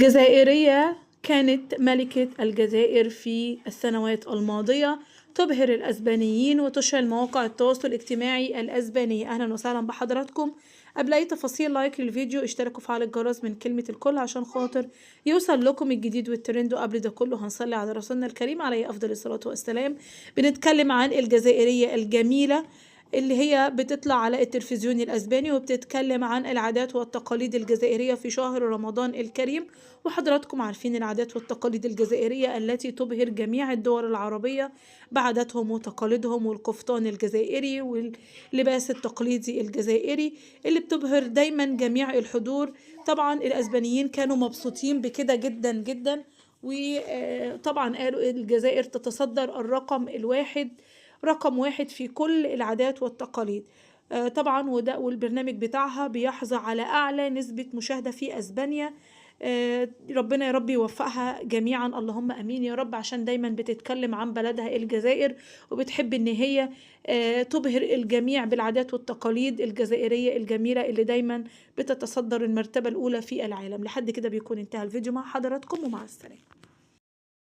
جزائرية كانت ملكة الجزائر في السنوات الماضية، تبهر الأسبانيين وتشعل مواقع التواصل الاجتماعي الأسبانية. أهلا وسهلا بحضراتكم. قبل أي تفاصيل لايك للفيديو، اشتركوا وفعلوا الجرس من كلمة الكل عشان خاطر يوصل لكم الجديد والترند. وقبل ده كله هنصلي على رسولنا الكريم عليه أفضل الصلاة والسلام. بنتكلم عن الجزائرية الجميلة اللي هي بتطلع على التلفزيون الأسباني وبتتكلم عن العادات والتقاليد الجزائرية في شهر رمضان الكريم. وحضراتكم عارفين العادات والتقاليد الجزائرية التي تبهر جميع الدول العربية بعاداتهم وتقاليدهم، والقفطان الجزائري واللباس التقليدي الجزائري اللي بتبهر دايما جميع الحضور. طبعا الأسبانيين كانوا مبسوطين بكده جدا جدا، وطبعا قالوا الجزائر تتصدر الرقم الواحد، رقم واحد في كل العادات والتقاليد. طبعا وده والبرنامج بتاعها بيحظى على أعلى نسبة مشاهدة في أسبانيا. ربنا يا رب يوفقها جميعا، اللهم امين يا رب، عشان دايما بتتكلم عن بلدها الجزائر وبتحب ان هي تبهر الجميع بالعادات والتقاليد الجزائرية الجميلة اللي دايما بتتصدر المرتبة الأولى في العالم. لحد كده بيكون انتهى الفيديو مع حضراتكم، ومع السلامة.